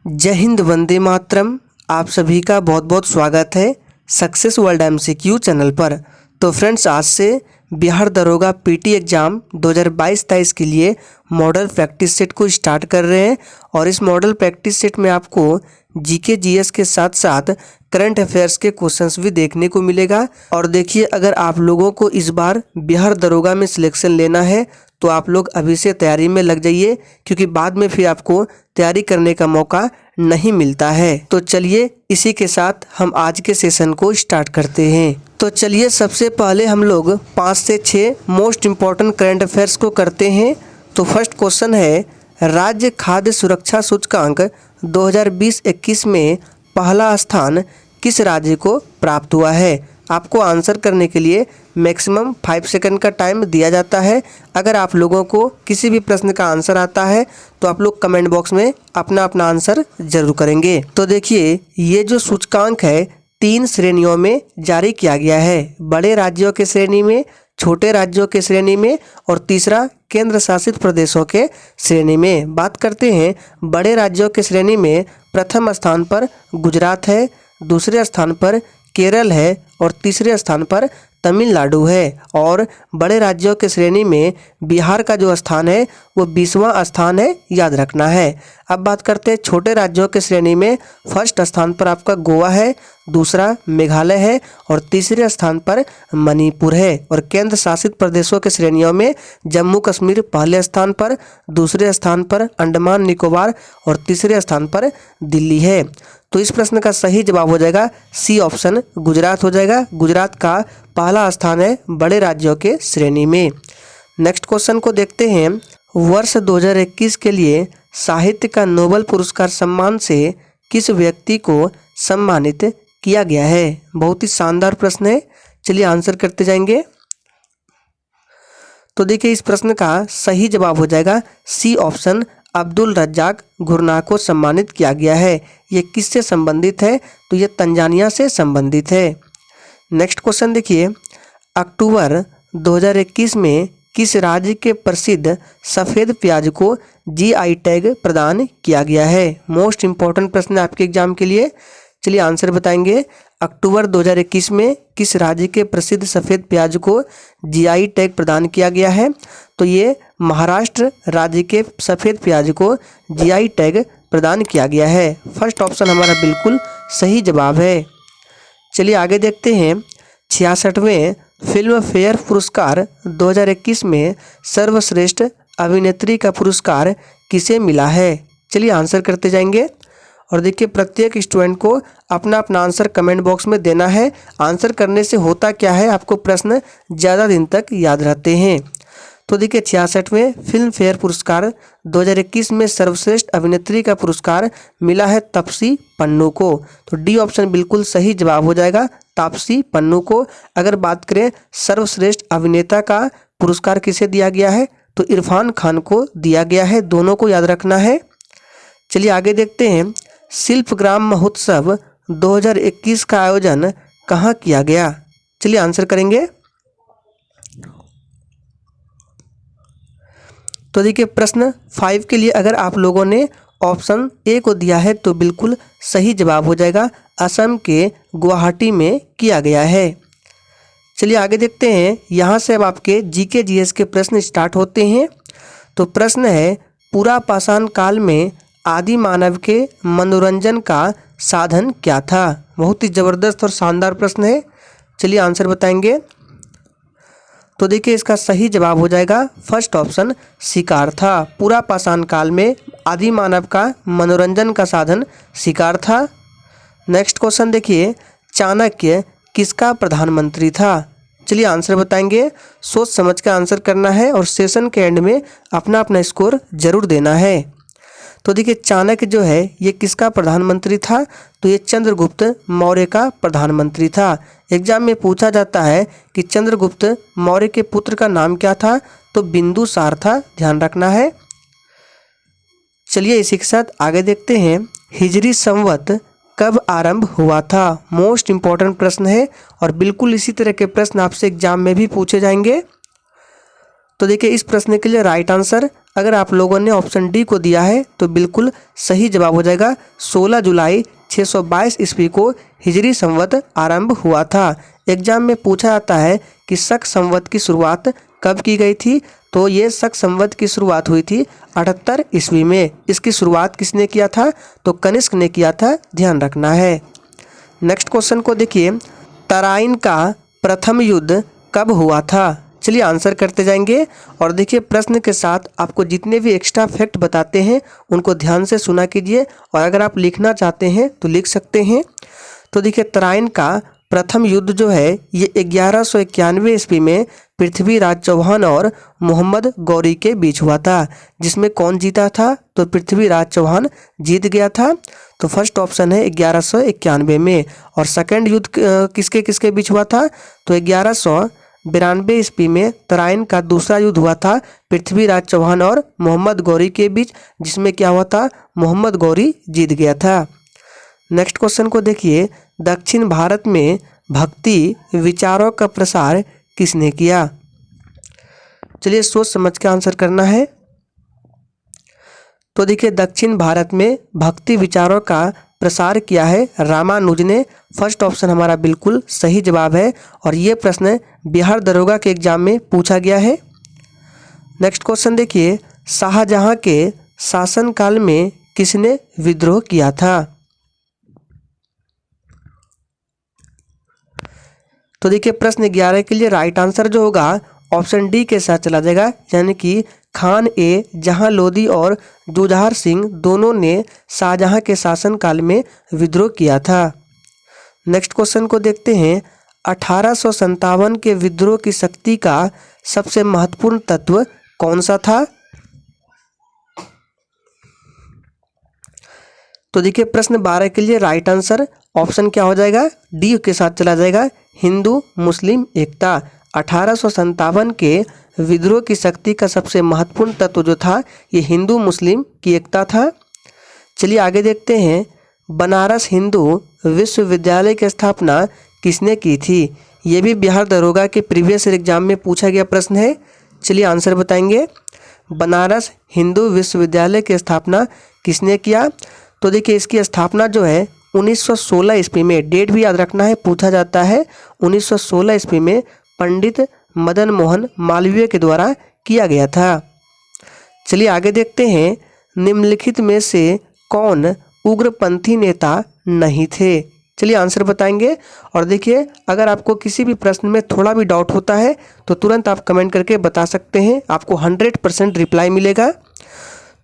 जय हिंद, वंदे मातरम। आप सभी का बहुत बहुत स्वागत है सक्सेस वर्ल्ड एमसीक्यू चैनल पर। तो फ्रेंड्स, आज से बिहार दरोगा पीटी एग्ज़ाम 2022-23 के लिए मॉडल प्रैक्टिस सेट को स्टार्ट कर रहे हैं। और इस मॉडल प्रैक्टिस सेट में आपको जीके जीएस के साथ साथ करंट अफेयर्स के क्वेश्चंस भी देखने को मिलेगा। और देखिए, अगर आप लोगों को इस बार बिहार दरोगा में सिलेक्शन लेना है तो आप लोग अभी से तैयारी में लग जाइए, क्योंकि बाद में फिर आपको तैयारी करने का मौका नहीं मिलता है। तो चलिए, इसी के साथ हम आज के सेशन को स्टार्ट करते हैं। तो चलिए, सबसे पहले हम लोग 5 से 6 मोस्ट इम्पॉर्टेंट करंट अफेयर्स को करते हैं। तो फर्स्ट क्वेश्चन है, राज्य खाद्य सुरक्षा सूचकांक 2020-21 में पहला स्थान किस राज्य को प्राप्त हुआ है? आपको आंसर करने के लिए मैक्सिमम 5 सेकंड का टाइम दिया जाता है। अगर आप लोगों को किसी भी प्रश्न का आंसर आता है तो आप लोग कमेंट बॉक्स में अपना अपना आंसर जरूर करेंगे। तो देखिए, ये जो सूचकांक है 3 श्रेणियों में जारी किया गया है, बड़े राज्यों के श्रेणी में, छोटे राज्यों के श्रेणी में और तीसरा केंद्र शासित प्रदेशों के श्रेणी में। बात करते हैं बड़े राज्यों के श्रेणी में, प्रथम स्थान पर गुजरात है, दूसरे स्थान पर केरल है और तीसरे स्थान पर तमिलनाडु है। और बड़े राज्यों के श्रेणी में बिहार का जो स्थान है वो 20वां स्थान है, याद रखना है। अब बात करते हैं छोटे राज्यों के श्रेणी में, फर्स्ट स्थान पर आपका गोवा है, दूसरा मेघालय है और तीसरे स्थान पर मणिपुर है। और केंद्र शासित प्रदेशों के श्रेणियों में जम्मू कश्मीर पहले स्थान पर, दूसरे स्थान पर अंडमान निकोबार और तीसरे स्थान पर दिल्ली है। तो इस प्रश्न का सही जवाब हो जाएगा सी ऑप्शन, गुजरात हो जाएगा। गुजरात का पहला स्थान है बड़े राज्यों के श्रेणी में। नेक्स्ट क्वेश्चन को देखते हैं, वर्ष 2021 के लिए साहित्य का नोबेल पुरस्कार सम्मान से किस व्यक्ति को सम्मानित किया गया है? बहुत ही शानदार प्रश्न है, चलिए आंसर करते जाएंगे। तो देखिए, इस प्रश्न का सही जवाब हो जाएगा C option, Abdul Razzaq Gurnah को सम्मानित किया गया है। ये किससे संबंधित है? तो ये तंजानिया से संबंधित है। नेक्स्ट क्वेश्चन देखिए, अक्टूबर 2021 में किस राज्य के प्रसिद्ध सफ़ेद प्याज को जीआई टैग प्रदान किया गया है? मोस्ट इम्पॉर्टेंट प्रश्न है आपके एग्जाम के लिए, चलिए आंसर बताएंगे। अक्टूबर 2021 में किस राज्य के प्रसिद्ध सफ़ेद प्याज को जीआई टैग प्रदान किया गया है? तो ये महाराष्ट्र राज्य के सफ़ेद प्याज को जीआई टैग प्रदान किया गया है। फर्स्ट ऑप्शन हमारा बिल्कुल सही जवाब है। चलिए आगे देखते हैं, 66वें फिल्म फेयर पुरस्कार 2021 में सर्वश्रेष्ठ अभिनेत्री का पुरस्कार किसे मिला है? चलिए आंसर करते जाएंगे। और देखिए, प्रत्येक स्टूडेंट को अपना अपना आंसर कमेंट बॉक्स में देना है। आंसर करने से होता क्या है, आपको प्रश्न ज़्यादा दिन तक याद रहते हैं। तो देखिए, 66वें फिल्म फेयर पुरस्कार 2021 में सर्वश्रेष्ठ अभिनेत्री का पुरस्कार मिला है तापसी पन्नू को। तो डी ऑप्शन बिल्कुल सही जवाब हो जाएगा, तापसी पन्नू को। अगर बात करें सर्वश्रेष्ठ अभिनेता का पुरस्कार किसे दिया गया है, तो इरफान खान को दिया गया है। दोनों को याद रखना है। चलिए आगे देखते हैं, शिल्पग्राम महोत्सव 2021 का आयोजन कहाँ किया गया? चलिए आंसर करेंगे। तो देखिए, प्रश्न 5 के लिए अगर आप लोगों ने ऑप्शन ए को दिया है तो बिल्कुल सही जवाब हो जाएगा, असम के गुवाहाटी में किया गया है। चलिए आगे देखते हैं, यहाँ से अब आपके जीके जीएस के प्रश्न स्टार्ट होते हैं। तो प्रश्न है, पूरा पाषाण काल में आदि मानव के मनोरंजन का साधन क्या था? बहुत ही ज़बरदस्त और शानदार प्रश्न है, चलिए आंसर बताएंगे। तो देखिए, इसका सही जवाब हो जाएगा फर्स्ट ऑप्शन, शिकार था। पूरा पाषाण काल में आदि मानव का मनोरंजन का साधन शिकार था। नेक्स्ट क्वेश्चन देखिए, चाणक्य किसका प्रधानमंत्री था? चलिए आंसर बताएंगे। सोच समझ कर आंसर करना है और सेशन के एंड में अपना अपना स्कोर जरूर देना है। तो देखिए, चाणक्य जो है ये किसका प्रधानमंत्री था? तो ये चंद्रगुप्त मौर्य का प्रधानमंत्री था। एग्जाम में पूछा जाता है कि चंद्रगुप्त मौर्य के पुत्र का नाम क्या था? तो बिंदुसार था, ध्यान रखना है। चलिए इसी के साथ आगे देखते हैं, हिजरी संवत कब आरंभ हुआ था? मोस्ट इम्पॉर्टेंट प्रश्न है और बिल्कुल इसी तरह के प्रश्न आपसे एग्जाम में भी पूछे जाएंगे। तो देखिए, इस प्रश्न के लिए राइट आंसर अगर आप लोगों ने ऑप्शन डी को दिया है तो बिल्कुल सही जवाब हो जाएगा। 16 जुलाई 622 ईस्वी को हिजरी संवत आरंभ हुआ था। एग्जाम में पूछा जाता है कि शक संवत की शुरुआत कब की गई थी, तो ये शक संवत की शुरुआत हुई थी 78 ईस्वी में। इसकी शुरुआत किसने किया था, तो कनिष्क ने किया था, ध्यान रखना है। नेक्स्ट क्वेश्चन को देखिए, तराइन का प्रथम युद्ध कब हुआ था। चलिए आंसर करते जाएंगे और देखिए प्रश्न के साथ आपको जितने भी एक्स्ट्रा फैक्ट बताते हैं उनको ध्यान से सुना कीजिए, और अगर आप लिखना चाहते हैं तो लिख सकते हैं। तो देखिए तराइन का प्रथम युद्ध जो है ये 1191 ईस्वी में पृथ्वीराज चौहान और मोहम्मद गौरी के बीच हुआ था। जिसमें कौन जीता था, तो पृथ्वीराज चौहान जीत गया था। तो फर्स्ट ऑप्शन है 1191 में। और सेकंड युद्ध किसके किसके बीच हुआ था, तो 1192 ईस्वी में तराइन का दूसरा युद्ध हुआ था पृथ्वीराज चौहान और मोहम्मद गौरी के बीच, जिसमें क्या हुआ था, मोहम्मद गौरी जीत गया था। नेक्स्ट क्वेश्चन को देखिए, दक्षिण भारत में भक्ति विचारों का प्रसार किसने किया। चलिए सोच समझ के आंसर करना है। तो देखिए दक्षिण भारत में भक्ति विचारों का प्रसार किया है रामानुज ने। फर्स्ट ऑप्शन हमारा बिल्कुल सही जवाब है, और ये प्रश्न बिहार दरोगा के एग्जाम में पूछा गया है। नेक्स्ट क्वेश्चन देखिए, शाहजहां के शासनकाल में किसने विद्रोह किया था। तो देखिए प्रश्न 11 के लिए राइट आंसर जो होगा ऑप्शन डी के साथ चला जाएगा, यानी कि खान ए जहां लोदी और जुझार सिंह दोनों ने शाहजहां के शासनकाल में विद्रोह किया था। नेक्स्ट क्वेश्चन को देखते हैं, 1857 के विद्रोह की शक्ति का सबसे महत्वपूर्ण तत्व कौन सा था। तो देखिए प्रश्न 12 के लिए राइट आंसर ऑप्शन क्या हो जाएगा, डी के साथ चला जाएगा, हिंदू मुस्लिम एकता। 1857 के विद्रोह की शक्ति का सबसे महत्वपूर्ण तत्व जो था ये हिंदू मुस्लिम की एकता था। चलिए आगे देखते हैं, बनारस हिंदू विश्वविद्यालय की स्थापना किसने की थी। ये भी बिहार दरोगा के प्रीवियस एग्जाम में पूछा गया प्रश्न है। चलिए आंसर बताएंगे, बनारस हिंदू विश्वविद्यालय की स्थापना किसने किया। तो देखिए इसकी स्थापना जो है 1916 ईस्वी में, डेट भी याद रखना है, पूछा जाता है 1916 ईस्वी में पंडित मदन मोहन मालवीय के द्वारा किया गया था। चलिए आगे देखते हैं, निम्नलिखित में से कौन उग्रपंथी नेता नहीं थे। चलिए आंसर बताएंगे, और देखिए अगर आपको किसी भी प्रश्न में थोड़ा भी डाउट होता है तो तुरंत आप कमेंट करके बता सकते हैं, आपको 100% रिप्लाई मिलेगा।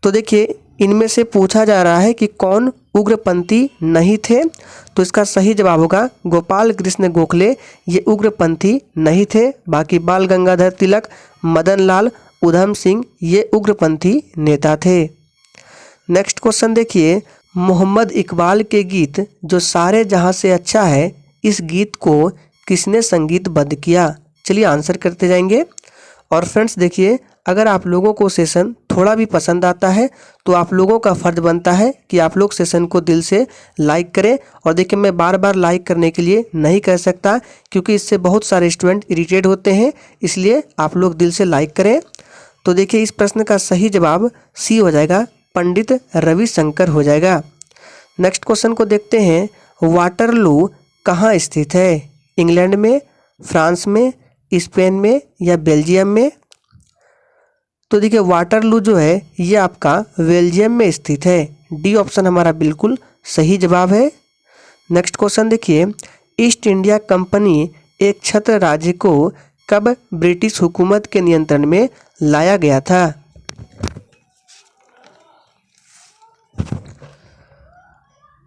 तो देखिए इनमें से पूछा जा रहा है कि कौन उग्रपंथी नहीं थे, तो इसका सही जवाब होगा गोपाल कृष्ण गोखले, ये उग्रपंथी नहीं थे। बाकी बाल गंगाधर तिलक, मदन लाल, उधम सिंह ये उग्रपंथी नेता थे। नेक्स्ट क्वेश्चन देखिए, मोहम्मद इकबाल के गीत जो सारे जहां से अच्छा है, इस गीत को किसने संगीतबद्ध किया। चलिए आंसर करते जाएंगे। और फ्रेंड्स देखिए अगर आप लोगों को सेशन थोड़ा भी पसंद आता है तो आप लोगों का फ़र्ज बनता है कि आप लोग सेशन को दिल से लाइक करें। और देखिए मैं बार बार लाइक करने के लिए नहीं कह सकता, क्योंकि इससे बहुत सारे स्टूडेंट इरिटेट होते हैं, इसलिए आप लोग दिल से लाइक करें। तो देखिए इस प्रश्न का सही जवाब सी हो जाएगा, पंडित रविशंकर हो जाएगा। नेक्स्ट क्वेश्चन को देखते हैं, वाटरलू कहाँ स्थित है। इंग्लैंड में, फ्रांस में, स्पेन में या बेल्जियम में। तो देखिए वाटरलू जो है ये आपका बेल्जियम में स्थित है। डी ऑप्शन हमारा बिल्कुल सही जवाब है। नेक्स्ट क्वेश्चन देखिए, ईस्ट इंडिया कंपनी एक छत्र राज्य को कब ब्रिटिश हुकूमत के नियंत्रण में लाया गया था।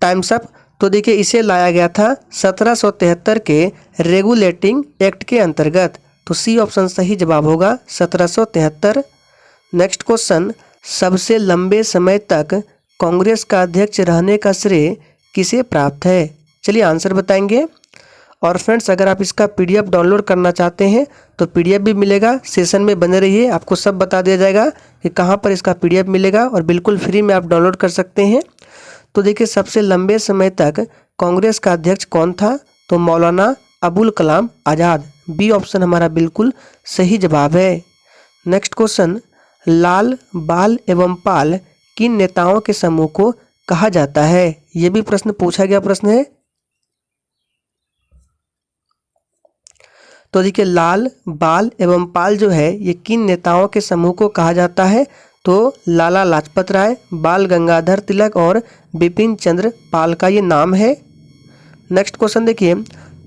Times up. तो देखिए इसे लाया गया था 1773 के रेगुलेटिंग एक्ट के अंतर्गत। तो सी ऑप्शन सही जवाब होगा 1773। नेक्स्ट क्वेश्चन, सबसे लंबे समय तक कांग्रेस का अध्यक्ष रहने का श्रेय किसे प्राप्त है। चलिए आंसर बताएंगे। और फ्रेंड्स अगर आप इसका पीडीएफ डाउनलोड करना चाहते हैं तो पीडीएफ भी मिलेगा, सेशन में बने रहिए, आपको सब बता दिया जाएगा कि कहाँ पर इसका पीडीएफ मिलेगा, और बिल्कुल फ्री में आप डाउनलोड कर सकते हैं। तो देखिए सबसे लंबे समय तक कांग्रेस का अध्यक्ष कौन था, तो मौलाना अबुल कलाम आज़ाद। बी ऑप्शन हमारा बिल्कुल सही जवाब है। नेक्स्ट क्वेश्चन, लाल, बाल एवं पाल किन नेताओं के समूह को कहा जाता है? ये भी प्रश्न पूछा गया प्रश्न है। तो देखिए लाल, बाल एवं पाल जो है ये किन नेताओं के समूह को कहा जाता है? तो लाला लाजपत राय, बाल गंगाधर तिलक और बिपिन चंद्र पाल का ये नाम है। नेक्स्ट क्वेश्चन देखिए,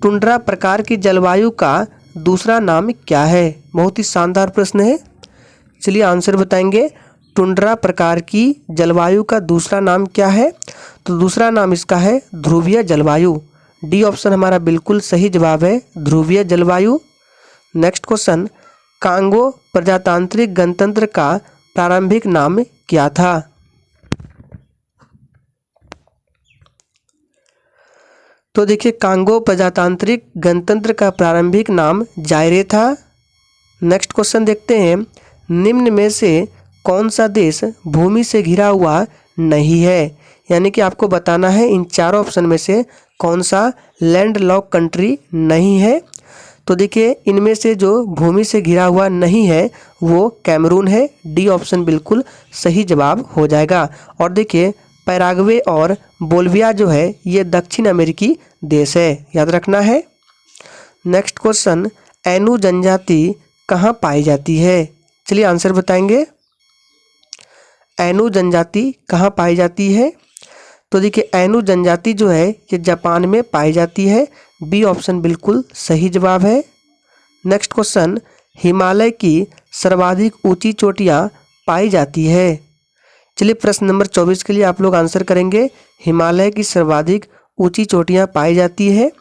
टुंड्रा प्रकार की जलवायु का दूसरा नाम क्या है? बहुत ही शानदार प्रश्न है। चलिए आंसर बताएंगे। टुंड्रा प्रकार की जलवायु का दूसरा नाम क्या है? तो दूसरा नाम इसका है ध्रुवीय जलवायु। डी ऑप्शन हमारा बिल्कुल सही जवाब है, ध्रुवीय जलवायु। नेक्स्ट क्वेश्चन, कांगो प्रजातांत्रिक गणतंत्र का प्रारंभिक नाम क्या था? तो देखिए कांगो प्रजातांत्रिक गणतंत्र का प्रारंभिक नाम जायरे था। नेक्स्ट क्वेश्चन देखते हैं, निम्न में से कौन सा देश भूमि से घिरा हुआ नहीं है? यानी कि आपको बताना है इन चारों ऑप्शन में से कौन सा लैंड लॉक कंट्री नहीं है। तो देखिए इनमें से जो भूमि से घिरा हुआ नहीं है वो कैमरून है। डी ऑप्शन बिल्कुल सही जवाब हो जाएगा। और देखिए पैराग्वे और बोल्विया जो है ये दक्षिण अमेरिकी देश है, याद रखना है। नेक्स्ट क्वेश्चन, एनु जनजाति कहाँ पाई जाती है? चलिए आंसर बताएंगे। एनु जनजाति कहाँ पाई जाती है? तो देखिए एनु जनजाति जो है ये जापान में पाई जाती है। बी ऑप्शन बिल्कुल सही जवाब है। नेक्स्ट क्वेश्चन, हिमालय की सर्वाधिक ऊंची चोटियाँ पाई जाती है? चलिए प्रश्न नंबर 24 के लिए आप लोग आंसर करेंगे। हिमालय की सर्वाधिक ऊंची चोटियाँ पाई जाती है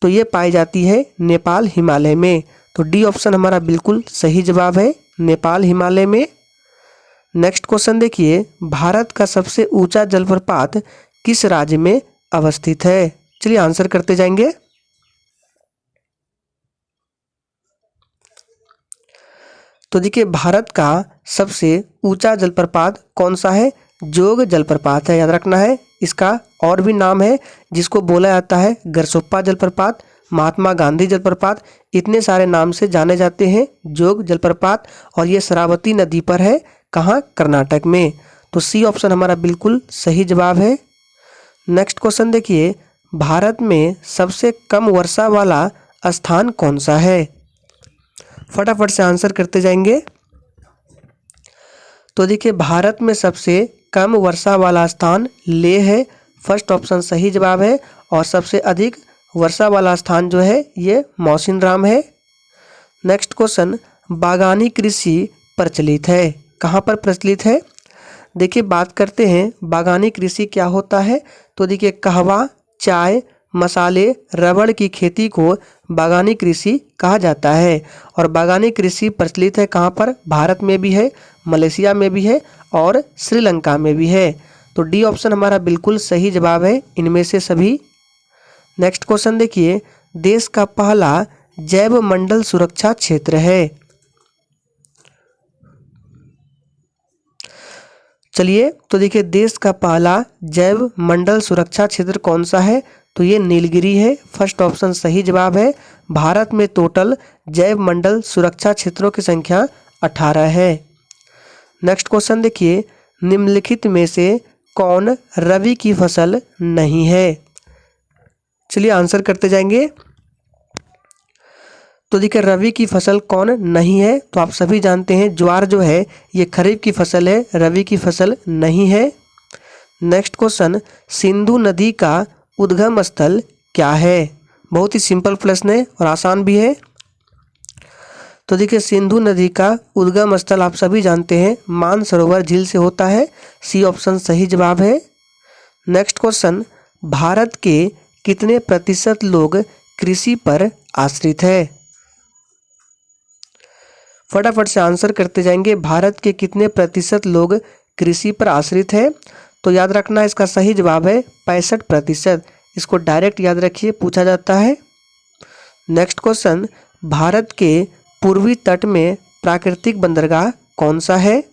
तो ये पाई जाती है नेपाल हिमालय में। तो डी ऑप्शन हमारा बिल्कुल सही जवाब है, नेपाल हिमालय में। नेक्स्ट क्वेश्चन देखिए, भारत का सबसे ऊंचा जलप्रपात किस राज्य में अवस्थित है? चलिए आंसर करते जाएंगे। तो देखिए भारत का सबसे ऊंचा जलप्रपात कौन सा है? जोग जलप्रपात है, याद रखना है। इसका और भी नाम है जिसको बोला जाता है गरसोप्पा जलप्रपात, महात्मा गांधी जलप्रपात, इतने सारे नाम से जाने जाते हैं जोग जलप्रपात। और ये शरावती नदी पर है, कहाँ? कर्नाटक में। तो सी ऑप्शन हमारा बिल्कुल सही जवाब है। नेक्स्ट क्वेश्चन देखिए, भारत में सबसे कम वर्षा वाला स्थान कौन सा है? फटाफट से आंसर करते जाएंगे। तो देखिए भारत में सबसे कम वर्षा वाला स्थान लेह है, फर्स्ट ऑप्शन सही जवाब है। और सबसे अधिक वर्षा वाला स्थान जो है ये मौसिनराम है। नेक्स्ट क्वेश्चन, बागानी कृषि प्रचलित है, कहाँ पर प्रचलित है? देखिए बात करते हैं बागानी कृषि क्या होता है। तो देखिए कहवा, चाय, मसाले, रबड़ की खेती को बागानी कृषि कहा जाता है। और बागानी कृषि प्रचलित है कहाँ पर? भारत में भी है, मलेशिया में भी है और श्रीलंका में भी है। तो डी ऑप्शन हमारा बिल्कुल सही जवाब है इनमें से सभी। नेक्स्ट क्वेश्चन देखिए, देश का पहला जैव मंडल सुरक्षा क्षेत्र है। चलिए तो देखिए देश का पहला जैव मंडल सुरक्षा क्षेत्र कौन सा है? तो ये नीलगिरी है, फर्स्ट ऑप्शन सही जवाब है। भारत में टोटल जैव मंडल सुरक्षा क्षेत्रों की संख्या 18 है। नेक्स्ट क्वेश्चन देखिए, निम्नलिखित में से कौन रबी की फसल नहीं है? चलिए आंसर करते जाएंगे। तो देखिए रबी की फसल कौन नहीं है? तो आप सभी जानते हैं ज्वार जो है ये खरीफ की फसल है, रबी की फसल नहीं है। नेक्स्ट क्वेश्चन, सिंधु नदी का उद्गम स्थल क्या है? बहुत ही सिंपल प्रश्न है और आसान भी है। तो देखिए सिंधु नदी का उद्गम स्थल आप सभी जानते हैं मानसरोवर झील से होता है, सी ऑप्शन सही जवाब है। नेक्स्ट क्वेश्चन, भारत के कितने प्रतिशत लोग कृषि पर आश्रित है? फटाफट से आंसर करते जाएंगे। भारत के कितने प्रतिशत लोग कृषि पर आश्रित है? तो याद रखना इसका सही जवाब है 65%। इसको डायरेक्ट याद रखिए, पूछा जाता है। नेक्स्ट क्वेश्चन, भारत के पूर्वी तट में प्राकृतिक बंदरगाह कौन सा है?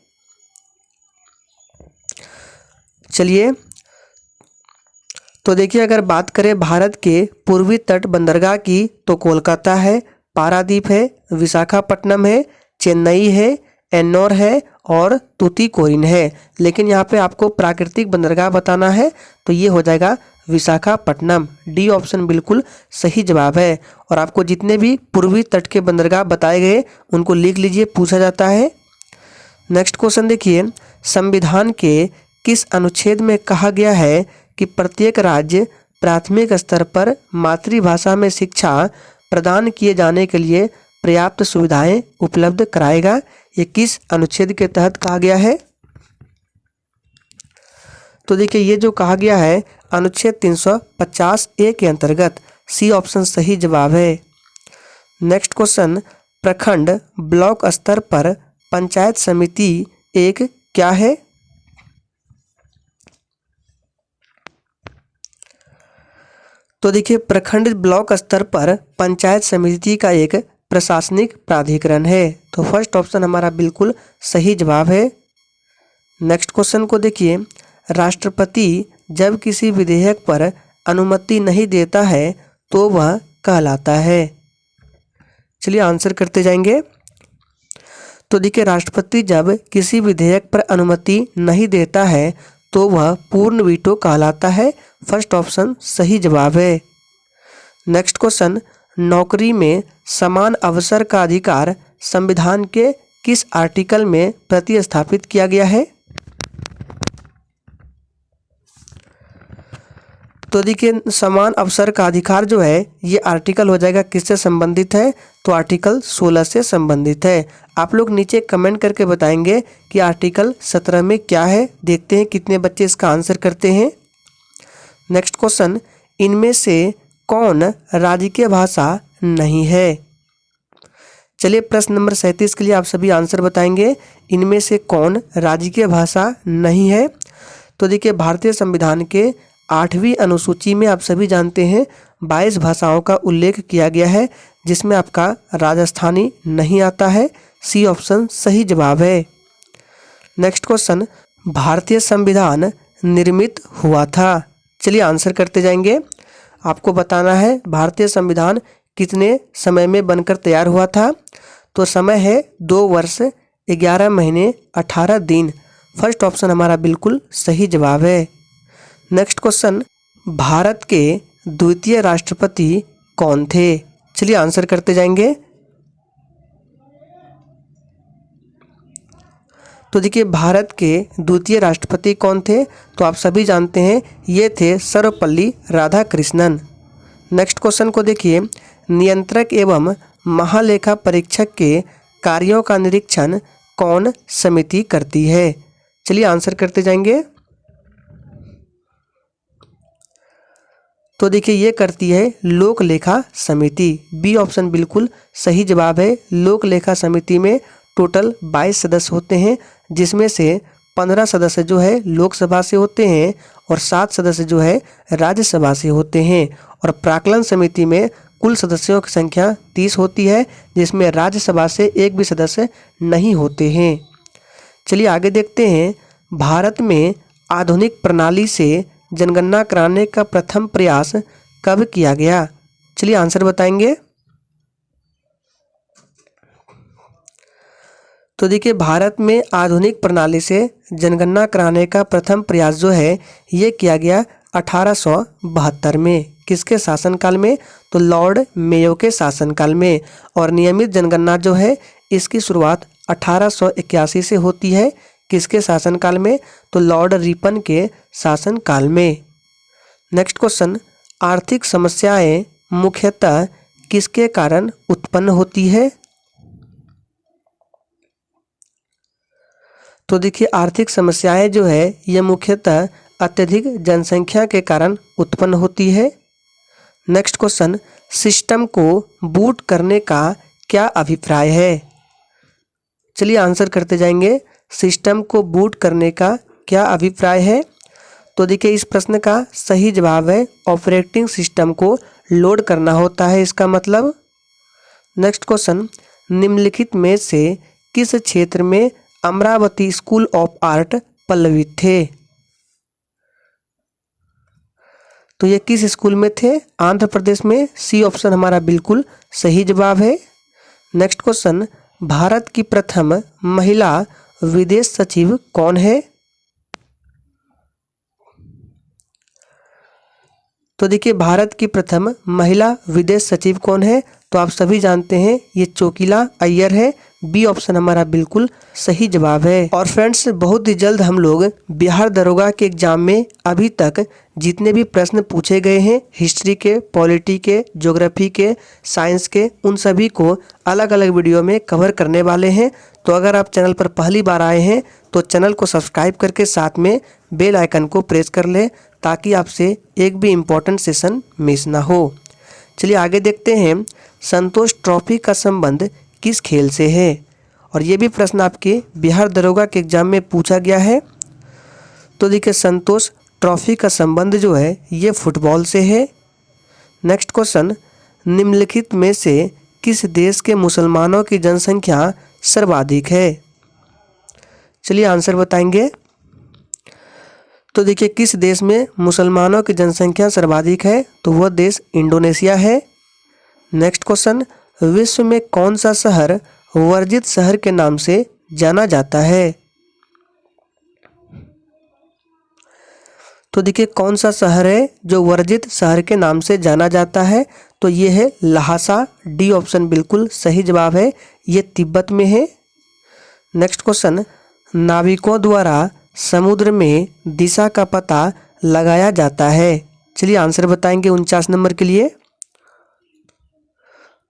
चलिए तो देखिए अगर बात करें भारत के पूर्वी तट बंदरगाह की तो कोलकाता है, पारादीप है, विशाखापट्टनम है, चेन्नई है, एन्नौर है और तूतीकोरिन है। लेकिन यहाँ पे आपको प्राकृतिक बंदरगाह बताना है तो ये हो जाएगा विशाखापट्टनम। डी ऑप्शन बिल्कुल सही जवाब है। और आपको जितने भी पूर्वी तट के बंदरगाह बताए गए उनको लिख लीजिए, पूछा जाता है। नेक्स्ट क्वेश्चन देखिए, संविधान के किस अनुच्छेद में कहा गया है कि प्रत्येक राज्य प्राथमिक स्तर पर मातृभाषा में शिक्षा प्रदान किए जाने के लिए पर्याप्त सुविधाएं उपलब्ध कराएगा? ये किस अनुच्छेद के तहत कहा गया है? तो देखिए ये जो कहा गया है अनुच्छेद 350A के अंतर्गत। सी ऑप्शन सही जवाब है। नेक्स्ट क्वेश्चन, प्रखंड ब्लॉक स्तर पर पंचायत समिति एक क्या है? तो देखिए प्रखंड ब्लॉक स्तर पर पंचायत समिति का एक प्रशासनिक प्राधिकरण है। तो फर्स्ट ऑप्शन हमारा बिल्कुल सही जवाब है। नेक्स्ट क्वेश्चन को देखिए, राष्ट्रपति जब किसी विधेयक पर अनुमति नहीं देता है तो वह कहलाता है? चलिए आंसर करते जाएंगे। तो देखिए राष्ट्रपति जब किसी विधेयक पर अनुमति नहीं देता है तो वह पूर्ण वीटो कहलाता है। फर्स्ट ऑप्शन सही जवाब है। नेक्स्ट क्वेश्चन, नौकरी में समान अवसर का अधिकार संविधान के किस आर्टिकल में प्रतिस्थापित किया गया है? तो देखिए समान अवसर का अधिकार जो है ये आर्टिकल हो जाएगा किससे संबंधित है? तो आर्टिकल 16 से संबंधित है। आप लोग नीचे कमेंट करके बताएंगे कि आर्टिकल 17 में क्या है। देखते हैं कितने बच्चे इसका आंसर करते हैं। नेक्स्ट क्वेश्चन, इनमें से कौन राजकीय भाषा नहीं है? चलिए प्रश्न नंबर 37 के लिए आप सभी आंसर बताएंगे। इनमें से कौन राजकीय भाषा नहीं है? तो देखिए भारतीय संविधान के 8वीं अनुसूची में आप सभी जानते हैं 22 भाषाओं का उल्लेख किया गया है, जिसमें आपका राजस्थानी नहीं आता है। सी ऑप्शन सही जवाब है। नेक्स्ट क्वेश्चन, भारतीय संविधान निर्मित हुआ था? चलिए आंसर करते जाएंगे। आपको बताना है भारतीय संविधान कितने समय में बनकर तैयार हुआ था। तो समय है 2 वर्ष 11 महीने 18 दिन। फर्स्ट ऑप्शन हमारा बिल्कुल सही जवाब है। नेक्स्ट क्वेश्चन, भारत के द्वितीय राष्ट्रपति कौन थे? चलिए आंसर करते जाएंगे। तो देखिए भारत के द्वितीय राष्ट्रपति कौन थे? तो आप सभी जानते हैं ये थे सर्वपल्ली राधाकृष्णन। नेक्स्ट क्वेश्चन को देखिए, नियंत्रक एवं महालेखा परीक्षक के कार्यों का निरीक्षण कौन समिति करती है? चलिए आंसर करते जाएंगे। तो देखिए ये करती है लोक लेखा समिति। बी ऑप्शन बिल्कुल सही जवाब है। लोक लेखा समिति में टोटल 22 सदस्य होते हैं, जिसमें से 15 सदस्य जो है लोकसभा से होते हैं और 7 सदस्य जो है राज्यसभा से होते हैं। और प्राक्कलन समिति में कुल सदस्यों की संख्या 30 होती है, जिसमें राज्यसभा से एक भी सदस्य नहीं होते हैं। चलिए आगे देखते हैं, भारत में आधुनिक प्रणाली से जनगणना कराने का प्रथम प्रयास कब किया गया? चलिए आंसर बताएंगे। तो देखिए भारत में आधुनिक प्रणाली से जनगणना कराने का प्रथम प्रयास जो है ये किया गया 1872 में। किसके शासनकाल में? तो लॉर्ड मेयो के शासनकाल में। और नियमित जनगणना जो है इसकी शुरुआत 1881 से होती है। किसके शासनकाल में? तो लॉर्ड रिपन के शासनकाल में। नेक्स्ट क्वेश्चन, आर्थिक समस्याएं मुख्यतः किसके कारण उत्पन्न होती है? तो देखिए आर्थिक समस्याएं जो है ये मुख्यतः अत्यधिक जनसंख्या के कारण उत्पन्न होती है। नेक्स्ट क्वेश्चन, सिस्टम को बूट करने का क्या अभिप्राय है? चलिए आंसर करते जाएंगे। सिस्टम को बूट करने का क्या अभिप्राय है? तो देखिए इस प्रश्न का सही जवाब है ऑपरेटिंग सिस्टम को लोड करना होता है इसका मतलब। नेक्स्ट क्वेश्चन, निम्नलिखित में से किस क्षेत्र में अमरावती स्कूल ऑफ आर्ट पल्लवित थे? तो ये किस स्कूल में थे? आंध्र प्रदेश में। सी ऑप्शन हमारा बिल्कुल सही जवाब है। नेक्स्ट क्वेश्चन, भारत की प्रथम महिला विदेश सचिव कौन है? तो देखिए, भारत की प्रथम महिला विदेश सचिव कौन है? तो आप सभी जानते हैं, ये चोकिला अय्यर है। बी ऑप्शन हमारा बिल्कुल सही जवाब है। और फ्रेंड्स, बहुत ही जल्द हम लोग बिहार दरोगा के एग्जाम में अभी तक जितने भी प्रश्न पूछे गए हैं, हिस्ट्री के, पॉलिटी के, ज्योग्राफी के, साइंस के, उन सभी को अलग अलग वीडियो में कवर करने वाले हैं। तो अगर आप चैनल पर पहली बार आए हैं तो चैनल को सब्सक्राइब करके साथ में बेल आइकन को प्रेस कर लें, ताकि आपसे एक भी इम्पोर्टेंट सेशन मिस ना हो। चलिए आगे देखते हैं, संतोष ट्रॉफी का संबंध किस खेल से है? और ये भी प्रश्न आपके बिहार दरोगा के एग्जाम में पूछा गया है। तो देखिए, संतोष ट्रॉफी का संबंध जो है ये फुटबॉल से है। नेक्स्ट क्वेश्चन, निम्नलिखित में से किस देश के मुसलमानों की जनसंख्या सर्वाधिक है? चलिए आंसर बताएंगे। तो देखिए, किस देश में मुसलमानों की जनसंख्या सर्वाधिक है? तो वह देश इंडोनेशिया है। नेक्स्ट क्वेश्चन, विश्व में कौन सा शहर वर्जित शहर के नाम से जाना जाता है? तो देखिए, कौन सा शहर है जो वर्जित शहर के नाम से जाना जाता है? तो ये है ल्हासा। डी ऑप्शन बिल्कुल सही जवाब है, ये तिब्बत में है। नेक्स्ट क्वेश्चन, नाविकों द्वारा समुद्र में दिशा का पता लगाया जाता है। चलिए आंसर बताएंगे 49 नंबर के लिए।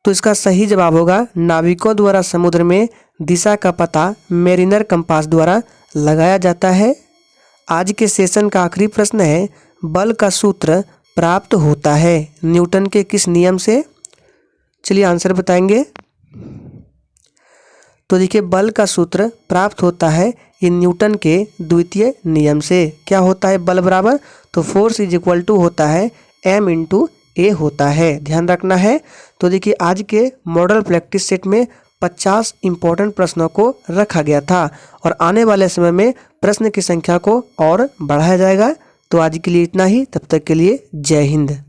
तो इसका सही जवाब होगा, नाविकों द्वारा समुद्र में दिशा का पता मेरिनर कंपास द्वारा लगाया जाता है। आज के सेशन का आखिरी प्रश्न है, बल का सूत्र प्राप्त होता है न्यूटन के किस नियम से? चलिए आंसर बताएंगे। तो देखिए, बल का सूत्र प्राप्त होता है ये न्यूटन के द्वितीय नियम से। क्या होता है बल बराबर? तो फोर्स इज इक्वल टू होता है m इंटू ए होता है, ध्यान रखना है। तो देखिए, आज के मॉडल प्रैक्टिस सेट में 50 इंपॉर्टेंट प्रश्नों को रखा गया था और आने वाले समय में प्रश्न की संख्या को और बढ़ाया जाएगा। तो आज के लिए इतना ही, तब तक के लिए जय हिंद।